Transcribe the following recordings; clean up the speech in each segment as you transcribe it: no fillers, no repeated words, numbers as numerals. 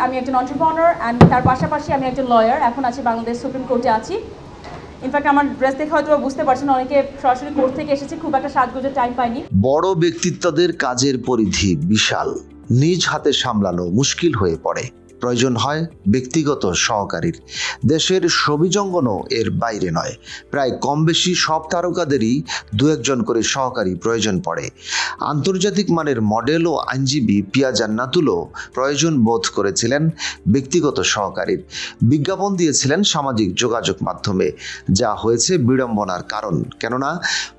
আমি একজন entrepreneur and তার পাশাপাশি আমি একজন লয়ার। এখন আছি বাংলাদেশ সুপ্রিম কোর্টে আছি। ইনফ্যাক্ট আমার ড্রেস দেখে হয়তো বুঝতে পারছেন অনেকে সরাসরি কোর্ট থেকে এসেছে, খুব একটা সাজগোজের টাইম পাইনি। বড় ব্যক্তিত্বদের কাজের পরিধি বিশাল, নিজ হাতে সামলানো মুশকিল হয়ে পড়ে। প্রয়োজন হয় ব্যক্তিগত সহকারীর। দেশের সবিজঙ্গনও এর বাইরে নয়। প্রায় কম বেশি সব তারকাদেরই দু একজন করে সহকারী প্রয়োজন পড়ে। আন্তর্জাতিক মানের মডেল ও আইনজীবী পিয়া জান্নাতুলও প্রয়োজন বোধ করেছিলেন ব্যক্তিগত সহকারীর। বিজ্ঞাপন দিয়েছিলেন সামাজিক যোগাযোগ মাধ্যমে, যা হয়েছে বিড়ম্বনার কারণ। কেননা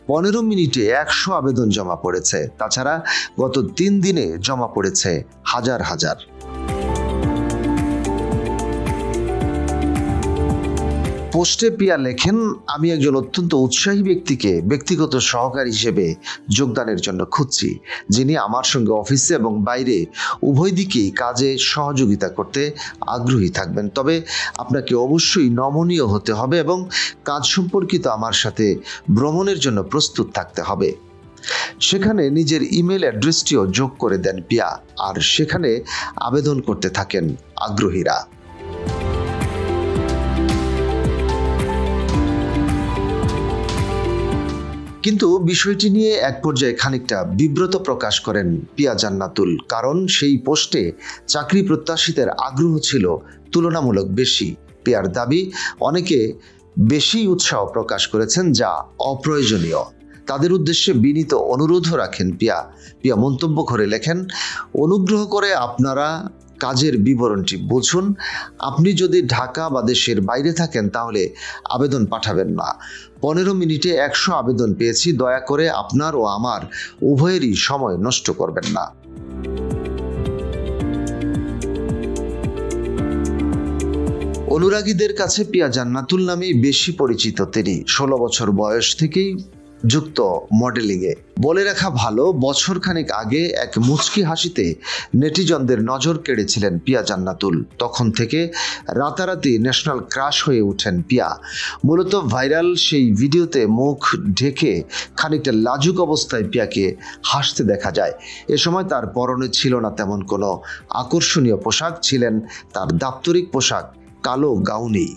15 মিনিটে 100 আবেদন জমা পড়েছে। তাছাড়া গত 3 দিনে জমা পড়েছে হাজার হাজার। পোস্টে পিয়া লেখেন, আমি একজন অত্যন্ত উৎসাহী ব্যক্তিকে ব্যক্তিগত সহকারী হিসেবে যোগদানের জন্য খুঁজছি, যিনি আমার সঙ্গে অফিসে এবং বাইরে উভয় দিকেই কাজে সহযোগিতা করতে আগ্রহী থাকবেন। তবে আপনাকে অবশ্যই নমনীয় হতে হবে এবং কাজ সম্পর্কিত আমার সাথে ভ্রমণের জন্য প্রস্তুত থাকতে হবে। সেখানে নিজের ইমেল অ্যাড্রেসটিও যোগ করে দেন পিয়া, আর সেখানে আবেদন করতে থাকেন আগ্রহীরা। কিন্তু বিষয়টি নিয়ে এক পর্যায়ে খানিকটা বিব্রত প্রকাশ করেন পিয়া জান্নাতুল, কারণ সেই পোস্টে চাকরি প্রত্যাশীদের আগ্রহ ছিল তুলনামূলক বেশি। পিয়ার দাবি, অনেকে বেশি উৎসাহ প্রকাশ করেছেন, যা অপ্রয়োজনীয়। তাদের উদ্দেশ্যে বিনীত অনুরোধও রাখেন পিয়া মন্তব্য করে লেখেন, অনুগ্রহ করে আপনারা কাজের বিবরণটি বুঝুন। আপনি যদি ঢাকা বা দেশের বাইরে থাকেন তাহলে আবেদন পাঠাবেন না। 15 মিনিটে 100 আবেদন পেয়েছি, দয়া করে আপনার ও আমার উভয়েরই সময় নষ্ট করবেন না। অনুরাগীদের কাছে পিয়া জান্নাতুল নামেই বেশি পরিচিত তিনি। 16 বছর বয়স থেকেই যুক্ত মডেলিংয়ে। বলে রাখা ভালো, বছরখানেক আগে এক মুচকি হাসিতে নেটিজনদের নজর কেড়েছিলেন পিয়া জান্নাতুল। তখন থেকে রাতারাতি ন্যাশনাল ক্রাশ হয়ে ওঠেন পিয়া। মূলত ভাইরাল সেই ভিডিওতে মুখ ঢেকে খানিকটা লাজুক অবস্থায় পিয়াকে হাসতে দেখা যায়। এ সময় তার পরনে ছিল না তেমন কোনো আকর্ষণীয় পোশাক, ছিলেন তার দাপ্তরিক পোশাক কালো গাউনেই।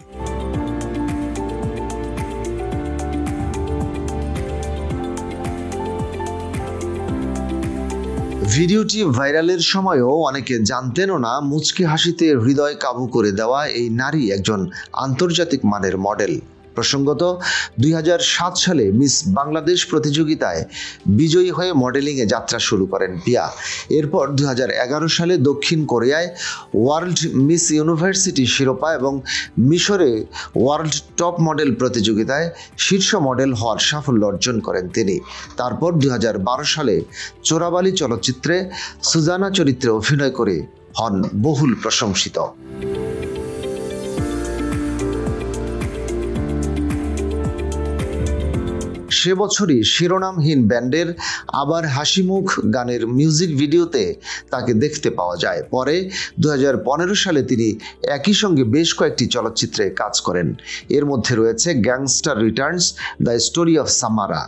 ভিডিওটি ভাইরালের সময়ও অনেকে জানতেনও না মুচকি হাসিতে হৃদয় কাবু করে দেওয়া এই নারী একজন আন্তর্জাতিক মানের মডেল। প্রসঙ্গত 2007 সালে মিস বাংলাদেশ প্রতিযোগিতায় বিজয়ী হয়ে মডেলিংয়ে যাত্রা শুরু করেন পিয়া। এরপর 2011 সালে দক্ষিণ কোরিয়ায় ওয়ার্ল্ড মিস ইউনিভার্সিটি শিরোপা এবং মিশরে ওয়ার্ল্ড টপ মডেল প্রতিযোগিতায় শীর্ষ মডেল হওয়ার সাফল্য অর্জন করেন তিনি। তারপর 2012 সালে চোরাবালি চলচ্চিত্রে সুজানা চরিত্রে অভিনয় করে হন বহুল প্রশংসিত। সে বছরই শিরোনামহীন ব্যান্ডের আবার হাসিমুখ গানের মিউজিক ভিডিওতে তাকে দেখতে পাওয়া যায়। পরে 2015 সালে তিনি একই সঙ্গে বেশ কয়েকটি চলচ্চিত্রে কাজ করেন। এর মধ্যে রয়েছে gangster returns, the story of Samara.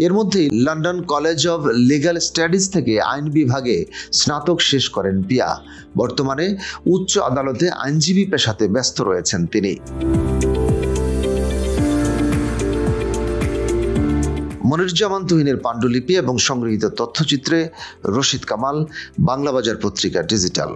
এর মধ্যেই London college of legal studies থেকে আইন বিভাগে স্নাতক শেষ করেন পিয়া। বর্তমানে উচ্চ আদালতে আইনজীবী পেশাতে ব্যস্ত রয়েছেন তিনি। মনিরুজ্জামান তুহিনের পাণ্ডুলিপি এবং সংগৃহীত তথ্যচিত্রে রশিদ কামাল, বাংলা বাজার পত্রিকা ডিজিটাল।